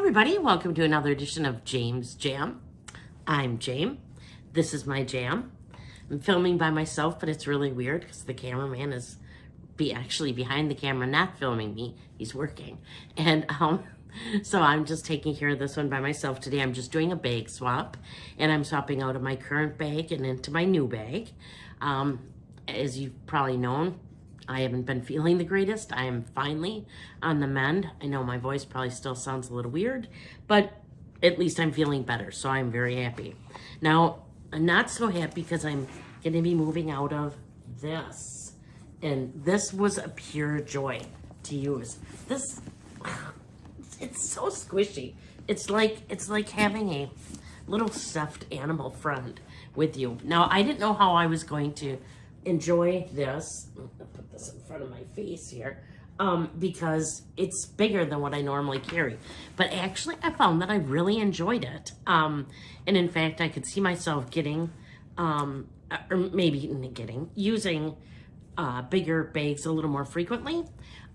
everybody, welcome to another edition of James Jam. I'm Jam. This is my jam. I'm filming by myself, but it's really weird because the cameraman is actually behind the camera, not filming me. He's working. And so I'm just taking care of this one by myself today. I'm just doing a bag swap, and I'm swapping out of my current bag and into my new bag. As you've probably known, I haven't been feeling the greatest. I am finally on the mend. I know my voice probably still sounds a little weird, but at least I'm feeling better, so I'm very happy. Now, I'm not so happy because I'm going to be moving out of this. And this was a pure joy to use. This, it's so squishy. It's like having a little stuffed animal friend with you. Now, I didn't know how I was going to enjoy this. I'll put this in front of my face here because it's bigger than what I normally carry. But actually, I found that I really enjoyed it. And in fact, I could see myself getting, or maybe using bigger bags a little more frequently.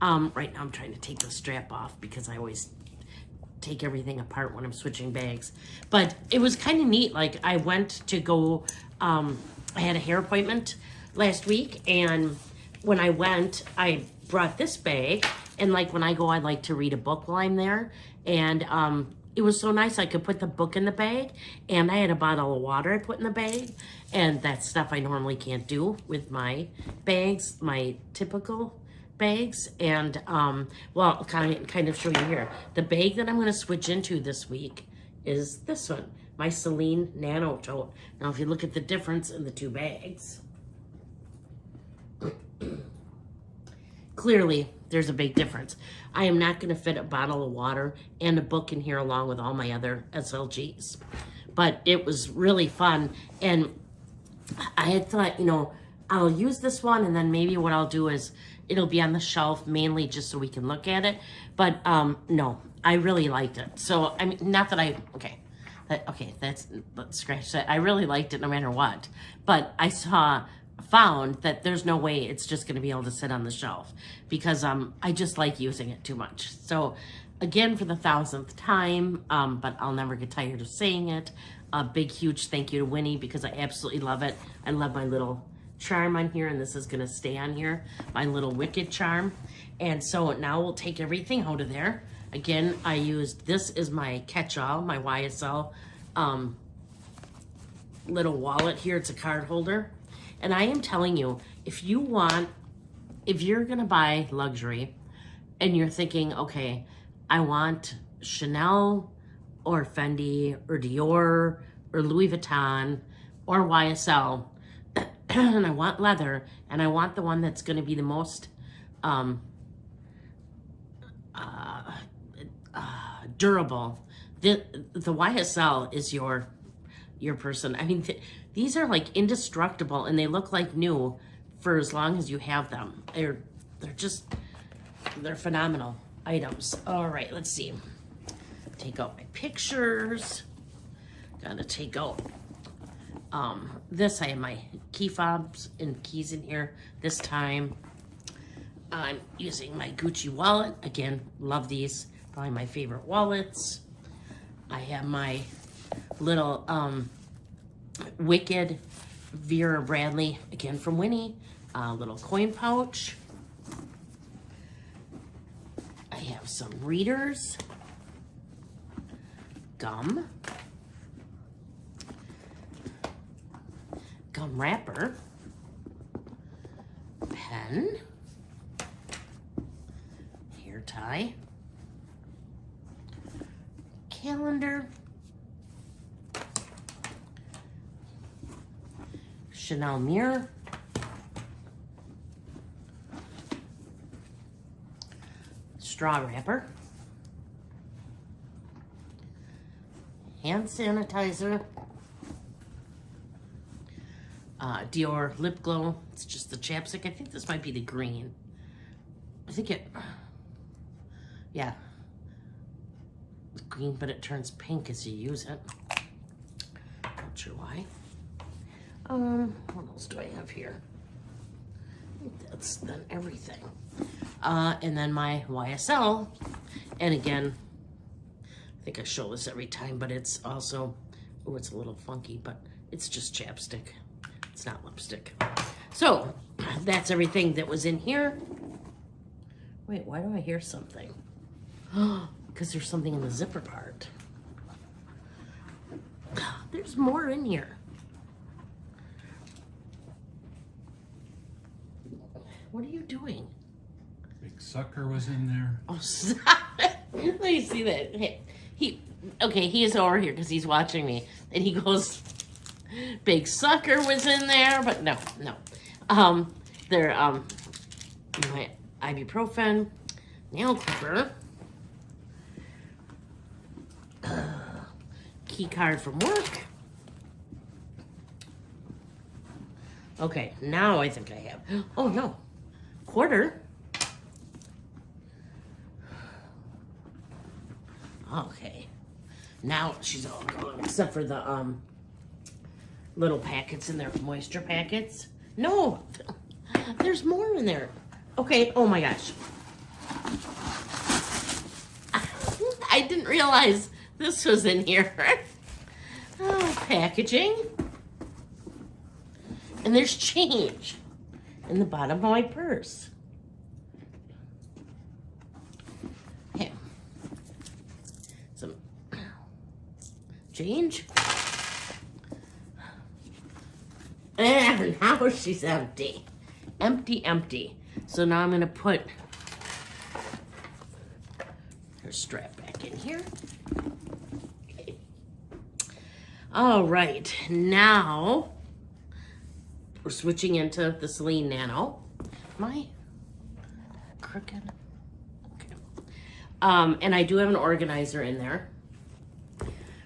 Right now, I'm trying to take the strap off because I always take everything apart when I'm switching bags. But it was kind of neat. Like, I went to go, I had a hair appointment last week, and when I went, I brought this bag, and like when I go, I like to read a book while I'm there, and it was so nice. I could put the book in the bag, and I had a bottle of water I put in the bag, and that's stuff I normally can't do with my bags, my typical bags. And well, kind of show you here. The bag that I'm going to switch into this week is this one, my Celine Nano tote. Now, if you look at the difference in the two bags, clearly there's a big difference. I am not going to fit a bottle of water and a book in here along with all my other SLGs. But it was really fun. And I had thought, you know, I'll use this one, and then maybe what I'll do is it'll be on the shelf mainly just so we can look at it. But no, I really liked it. So, I mean, not that I, let's scratch that. I really liked it no matter what. But I found that there's no way it's just going to be able to sit on the shelf because I just like using it too much. So again, for the 1000th time, but I'll never get tired of saying it, a big huge thank you to Winnie because I absolutely love it. I love my little charm on here, and this is going to stay on here, my little wicked charm. And so now we'll take everything out of there. Again, I used, this is my catch-all, my YSL little wallet here. It's a card holder. And I am telling you, if you're going to buy luxury and you're thinking, okay, I want Chanel or Fendi or Dior or Louis Vuitton or YSL, and I want leather, and I want the one that's going to be the most durable, the YSL is your person. I mean, these are like indestructible, and they look like new for as long as you have them. They're phenomenal items. All right, let's see. Take out my pictures. Gotta take out this. I have my key fobs and keys in here this time. I'm using my Gucci wallet. Again, love these. Probably my favorite wallets. I have my little Wicked Vera Bradley, again from Winnie, little coin pouch. I have some readers, gum wrapper, pen, hair tie, calendar, Chanel mirror, straw wrapper, hand sanitizer, Dior lip glow. It's just the chapstick. I think this might be the green. Yeah, it's green, but it turns pink as you use it. Not sure why. What else do I have here? I think that's then everything. And then my YSL, and again, think I show this every time, but it's also, oh, it's a little funky, but it's just chapstick. It's not lipstick. So that's everything that was in here. Wait, why do I hear something? Because there's something in the zipper part. There's more in here. What are you doing? Big sucker was in there. Oh, stop it. Let me see that. He is over here because he's watching me. And he goes, big sucker was in there, but no. My ibuprofen, nail clipper, key card from work. Okay, now I think I have. Oh no, quarter. Okay, now she's all gone except for the little packets in there, moisture packets. No, there's more in there. Okay, oh my gosh. I didn't realize this was in here. Oh, packaging. And there's change in the bottom of my purse. Okay. Some change. And now she's empty. Empty. So now I'm going to put her strap back in here. Okay. All right. Now we're switching into the Celine Nano. Am I crooked? Okay. And I do have an organizer in there.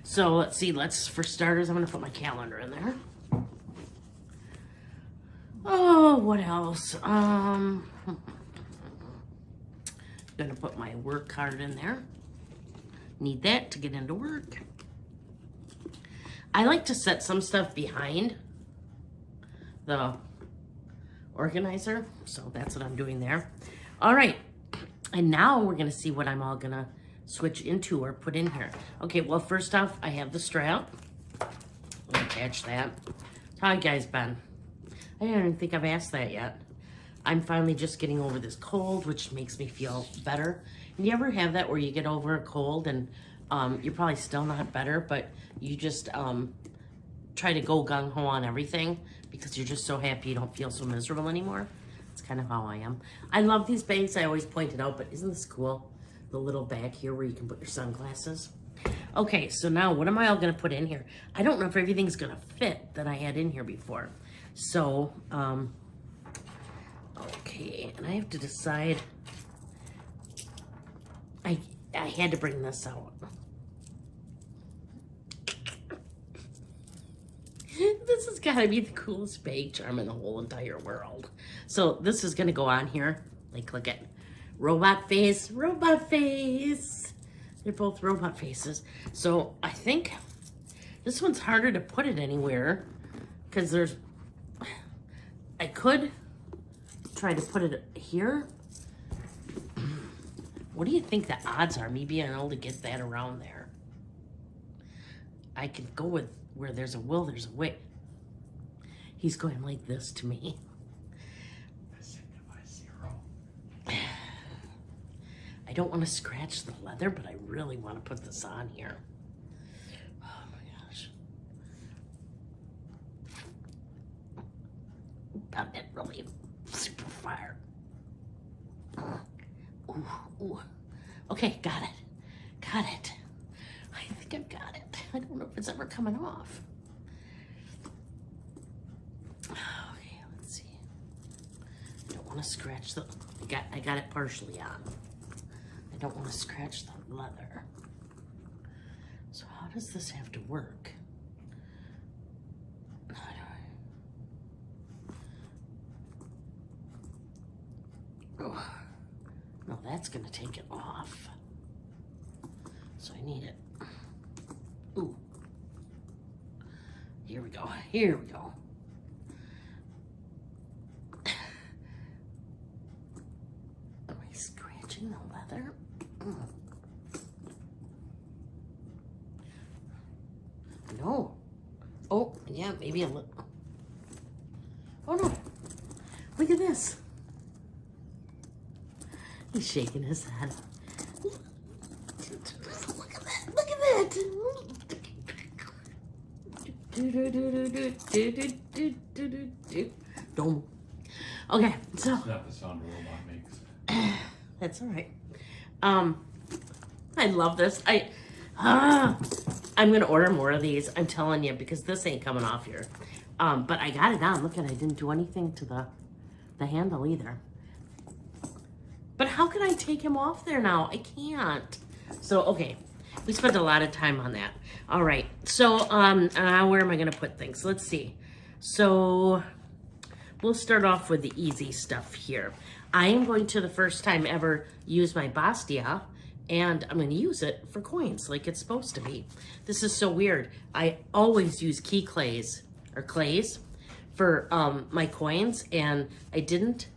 So let's see. For starters, I'm going to put my calendar in there. Oh, what else? Gonna put my work card in there. Need that to get into work. I like to set some stuff behind the organizer, so that's what I'm doing there. All right, and now we're gonna see what I'm all gonna switch into or put in here. Okay, well, first off, I have the strap. I'll attach that. How you guys been? I don't even think I've asked that yet. I'm finally just getting over this cold, which makes me feel better. And you ever have that where you get over a cold and you're probably still not better, but you just try to go gung-ho on everything because you're just so happy you don't feel so miserable anymore? That's kind of how I am. I love these bags. I always point it out, but isn't this cool? The little bag here where you can put your sunglasses. Okay, so now what am I all going to put in here? I don't know if everything's going to fit that I had in here before. So, okay, and I have to decide. I had to bring this out. This has got to be the coolest bag charm in the whole entire world. So this is going to go on here. Like, look at robot face, robot face. They're both robot faces. So I think this one's harder to put it anywhere because I could try to put it here. What do you think the odds are me being able to get that around there? I can go with where there's a will, there's a way. He's going like this to me. I don't want to scratch the leather, but I really want to put this on here. Oh my gosh. That did really super fire. Ooh. Okay, got it. Got it. I think I've got it. I don't know if it's ever coming off. Okay, let's see. I don't want to scratch the... I got it partially on. I don't want to scratch the leather. So how does this have to work? Oh, no, that's gonna take it off. So I need it. Ooh. Here we go. Here we go. Am I scratching the leather? Yeah, maybe a little. Oh no. Look at this. He's shaking his head. Look at that. Look at that. Don't. Okay, so. It's not the sound a robot makes. That's all right. I love this. I'm gonna order more of these. I'm telling you, because this ain't coming off here. But I got it on. Look at, I didn't do anything to the handle either. But how can I take him off there now? I can't. So okay, we spent a lot of time on that. All right. So where am I gonna put things? Let's see. So we'll start off with the easy stuff here. I am going to, the first time ever, use my Bastia, and I'm going to use it for coins like it's supposed to be. This is so weird. I always use key clays for my coins, and I didn't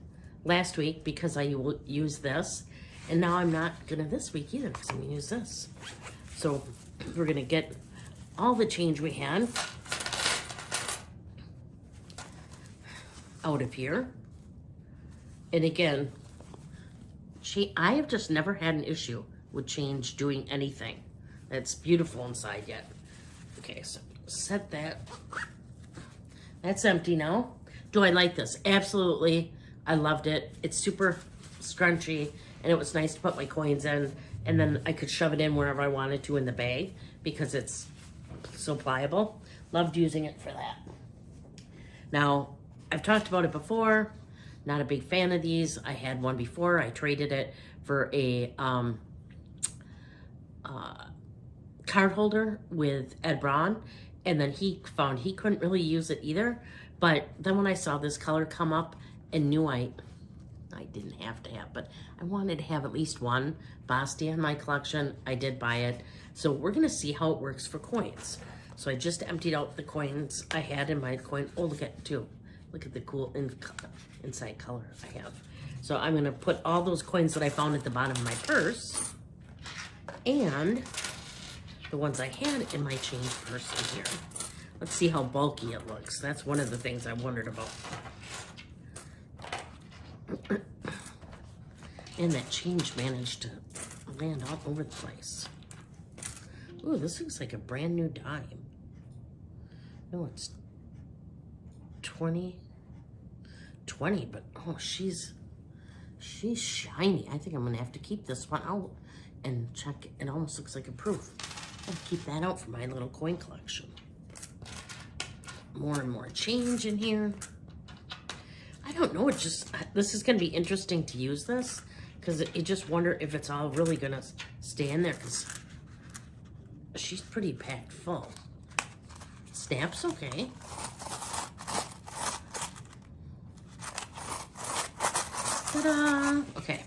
last week because I will use this, and now I'm not going to this week either because I'm going to use this. So we're going to get all the change we had out of here. And again, I have just never had an issue with change doing anything. That's beautiful inside yet. Okay, so set that. That's empty now. Do I like this? Absolutely. I loved it. It's super scrunchy, and it was nice to put my coins in, and then I could shove it in wherever I wanted to in the bag because it's so pliable. Loved using it for that. Now, I've talked about it before. Not a big fan of these. I had one before. I traded it for a card holder with Ed Braun, and then he found he couldn't really use it either. But then when I saw this color come up and knew I didn't have to have, but I wanted to have at least one Bastia in my collection, I did buy it. So we're gonna see how it works for coins. So I just emptied out the coins I had in my coin. Oh, look at two. Look at the cool inside color I have. So I'm gonna put all those coins that I found at the bottom of my purse and the ones I had in my change purse in here. Let's see how bulky it looks. That's one of the things I wondered about. And that change managed to land all over the place. Ooh, this looks like a brand new dime. No, it's 20, but oh, she's shiny. I think I'm gonna have to keep this one out and check. It almost looks like a proof. I'll keep that out for my little coin collection. More and more change in here. I don't know, this is gonna be interesting to use this because you just wonder if it's all really gonna stay in there because she's pretty packed full. Snaps okay. Ta-da! Okay,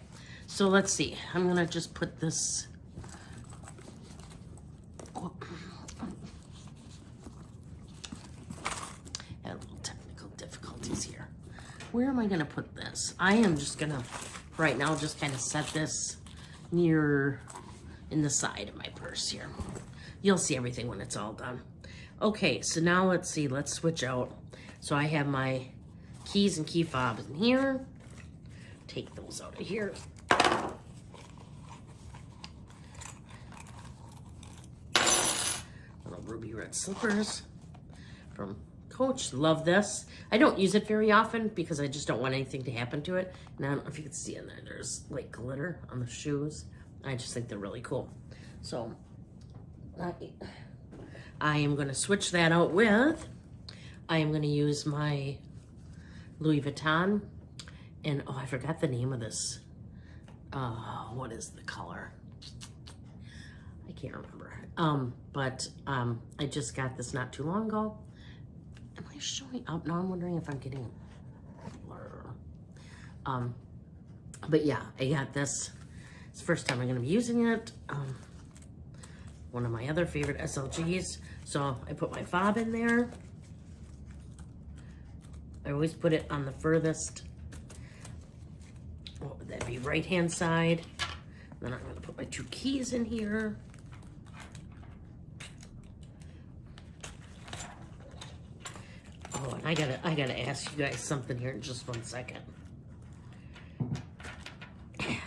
so let's see. I'm gonna just put this. Had a little technical difficulties here. Where am I gonna put this? I am just gonna, right now, just kind of set this near in the side of my purse here. You'll see everything when it's all done. Okay, so now let's see. Let's switch out. So I have my keys and key fobs in here. Take those out of here. Little ruby red slippers from Coach. Love this. I don't use it very often because I just don't want anything to happen to it. And I don't know if you can see in there, there's like glitter on the shoes. I just think they're really cool. So I am going to switch that out with, I am going to use my Louis Vuitton. And, oh, I forgot the name of this. What is the color? I can't remember. But I just got this not too long ago. Am I showing up? Now I'm wondering if I'm getting a blur. But yeah, I got this. It's the first time I'm going to be using it. One of my other favorite SLGs. So I put my fob in there. I always put it on the furthest. What would that be? Right hand side. Then I'm going to put my two keys in here. Oh, and I gotta ask you guys something here in just 1 second. I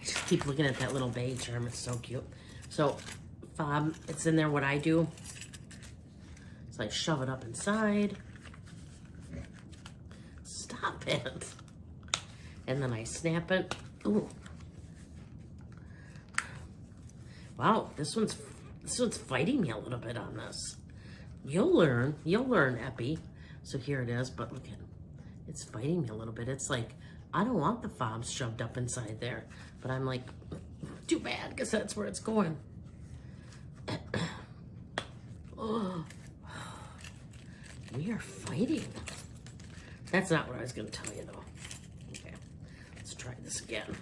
just keep looking at that little bag charm. It's so cute. So, fob, it's in there. What I do is I shove it up inside. Stop it. And then I snap it. Ooh. Wow, this one's fighting me a little bit on this. You'll learn, Epi. So here it is, but look at it. It's fighting me a little bit. It's like, I don't want the fobs shoved up inside there. But I'm like, too bad, because that's where it's going. Oh, we are fighting. That's not what I was going to tell you, though. Okay, let's try this again.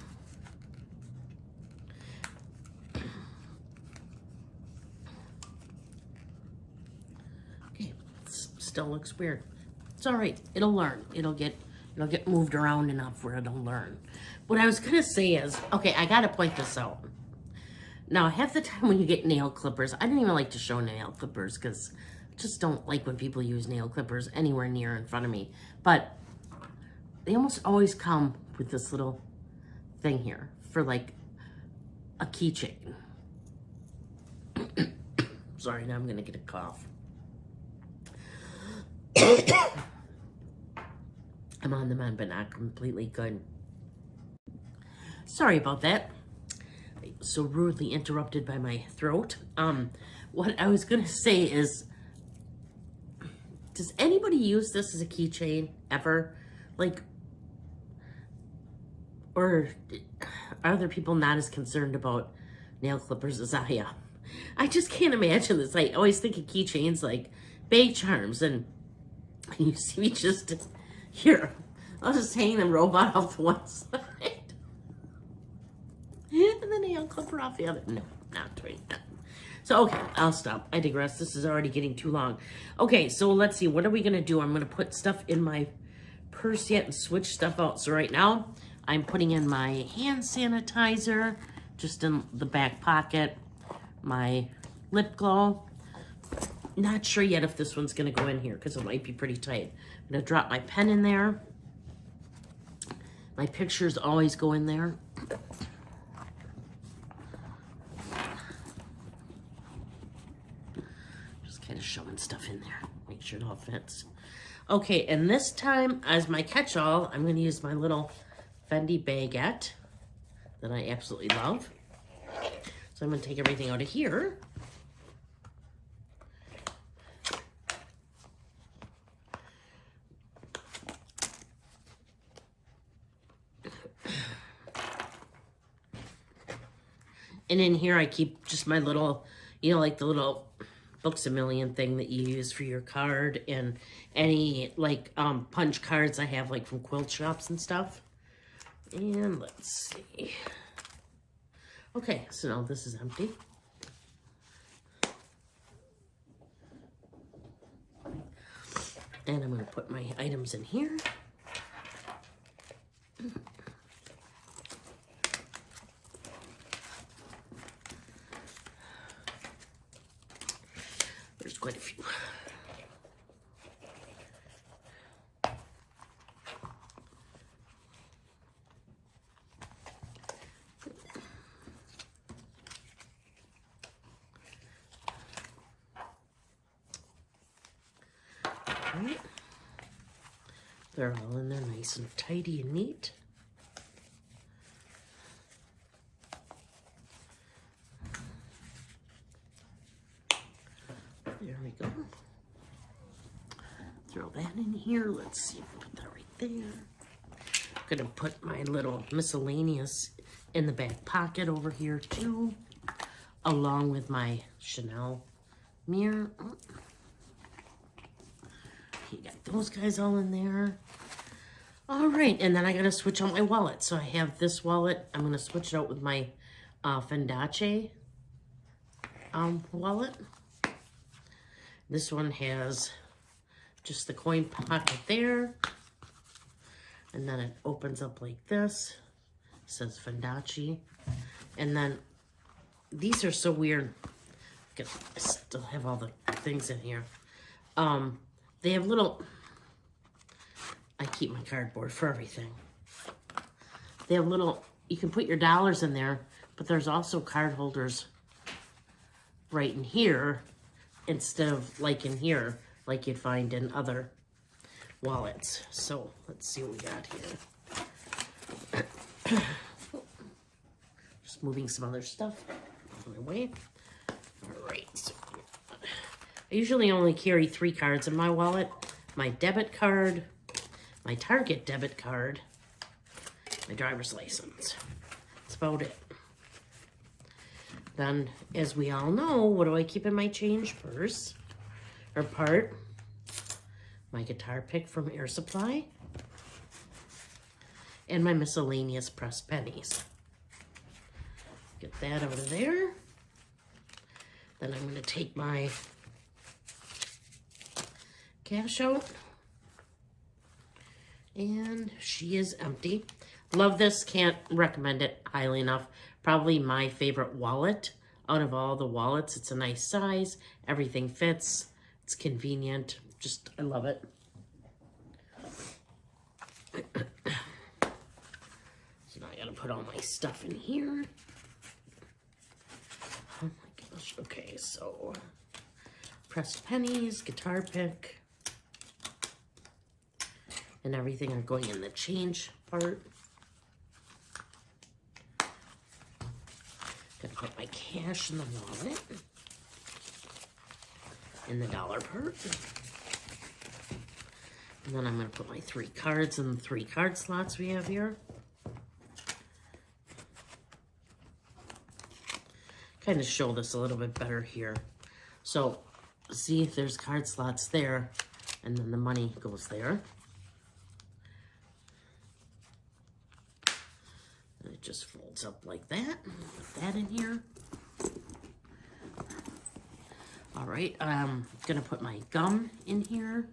Okay, still looks weird. It's all right. It'll learn. It'll get moved around enough where it'll learn. What I was going to say is, okay, I got to point this out. Now, half the time when you get nail clippers, I don't even like to show nail clippers because I just don't like when people use nail clippers anywhere near in front of me. But they almost always come with this little thing here for like a keychain. Sorry, now I'm going to get a cough. I'm on the mend, but not completely good. Sorry about that. So rudely interrupted by my throat. What I was gonna say is, does anybody use this as a keychain ever? Like, or are other people not as concerned about nail clippers as I am? I just can't imagine this. I always think of keychains like bag charms, and you see me just here. I'll just hang the robot off the one side. And the nail clipper off the other. No, not doing that. So, okay, I'll stop. I digress. This is already getting too long. Okay, so let's see. What are we going to do? I'm going to put stuff in my purse yet and switch stuff out. So right now, I'm putting in my hand sanitizer just in the back pocket. My lip glow. Not sure yet if this one's going to go in here because it might be pretty tight. I'm going to drop my pen in there. My pictures always go in there. Kind of showing stuff in there. Make sure it all fits. Okay, and this time, as my catch-all, I'm going to use my little Fendi baguette that I absolutely love. So I'm going to take everything out of here. And in here, I keep just my little, you know, like the little Books A Million thing that you use for your card, and any like punch cards I have like from quilt shops and stuff. And let's see. Okay, so now this is empty. And I'm going to put my items in here. There's quite a few. All right. They're all in there nice and tidy and neat. There we go. Throw that in here. Let's see if I put that right there. I'm gonna put my little miscellaneous in the back pocket over here too, along with my Chanel mirror. You got those guys all in there. All right, and then I gotta switch out my wallet. So I have this wallet. I'm gonna switch it out with my Fendace wallet. This one has just the coin pocket there. And then it opens up like this. It says Fendace. And then these are so weird. I still have all the things in here. They have little, I keep my cardboard for everything. They have little, you can put your dollars in there, but there's also card holders right in here instead of like in here, like you'd find in other wallets. So let's see what we got here. Just moving some other stuff out of my way. All right. So I usually only carry 3 cards in my wallet. My debit card, my Target debit card, my driver's license. That's about it. Then, as we all know, what do I keep in my change purse? Or part? My guitar pick from Air Supply. And my miscellaneous pressed pennies. Get that out of there. Then I'm going to take my cash out. And she is empty. Love this. Can't recommend it highly enough. Probably my favorite wallet out of all the wallets. It's a nice size. Everything fits. It's convenient. Just, I love it. So now I gotta put all my stuff in here. Oh my gosh. Okay, so pressed pennies, guitar pick, and everything are going in the change part. Gonna put my cash in the wallet, in the dollar part. And then I'm gonna put my 3 cards in the 3 card slots we have here. Kind of show this a little bit better here. So see if there's card slots there, and then the money goes there. And it just folds up like that. Put that in here. All right, I'm gonna put my gum in here.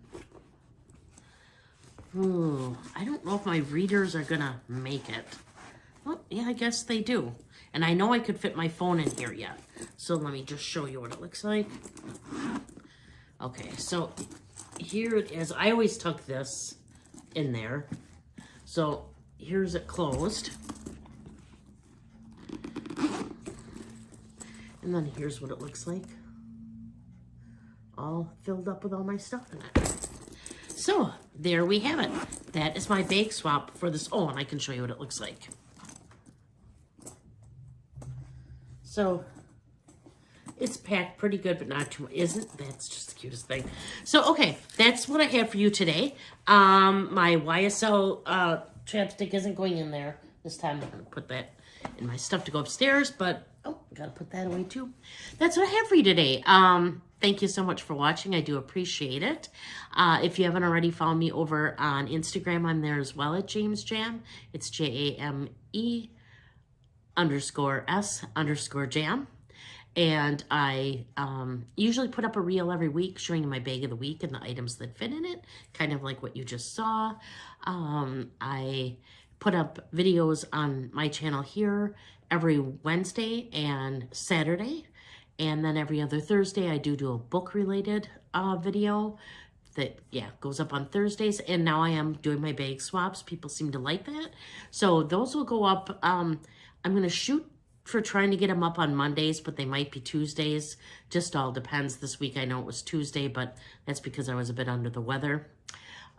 Ooh, I don't know if my readers are gonna make it. Well, yeah, I guess they do. And I know I could fit my phone in here yet. So let me just show you what it looks like. Okay, so here it is. I always tuck this in there. So here's it closed. And then here's what it looks like. All filled up with all my stuff in it. So there we have it. That is my bag swap for this. Oh, and I can show you what it looks like. So it's packed pretty good, but not too much. Isn't that's just the cutest thing. So okay, that's what I have for you today. My YSL chapstick isn't going in there this time. I'm gonna put that in my stuff to go upstairs, but oh, I gotta put that away too. That's what I have for you today. Thank you so much for watching. I do appreciate it. If you haven't already, follow me over on Instagram. I'm there as well at James Jam. It's JAME_S_Jam. And I usually put up a reel every week showing you my bag of the week and the items that fit in it, kind of like what you just saw. I put up videos on my channel here every Wednesday and Saturday. And then every other Thursday, I do a book-related video that, yeah, goes up on Thursdays. And now I am doing my bag swaps. People seem to like that. So those will go up. I'm going to shoot for trying to get them up on Mondays, but they might be Tuesdays. Just all depends. This week I know it was Tuesday, but that's because I was a bit under the weather.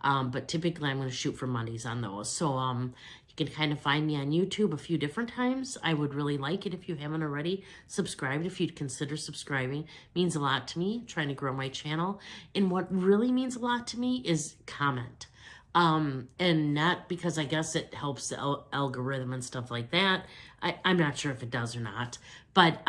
But typically I'm going to shoot for Mondays on those. So you can kind of find me on YouTube a few different times. I would really like it if you haven't already subscribed. If you'd consider subscribing, it means a lot to me, trying to grow my channel. And what really means a lot to me is comment. And not because I guess it helps the algorithm and stuff like that. I'm not sure if it does or not, but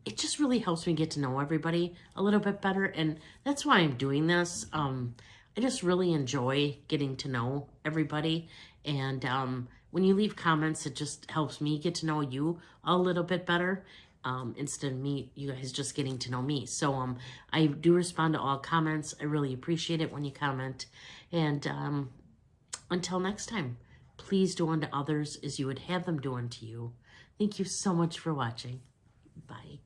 it just really helps me get to know everybody a little bit better. And that's why I'm doing this. I just really enjoy getting to know everybody. And when you leave comments, it just helps me get to know you a little bit better. Instead of you guys just getting to know me. So I do respond to all comments. I really appreciate it when you comment. And until next time, please do unto others as you would have them do unto you. Thank you so much for watching. Bye.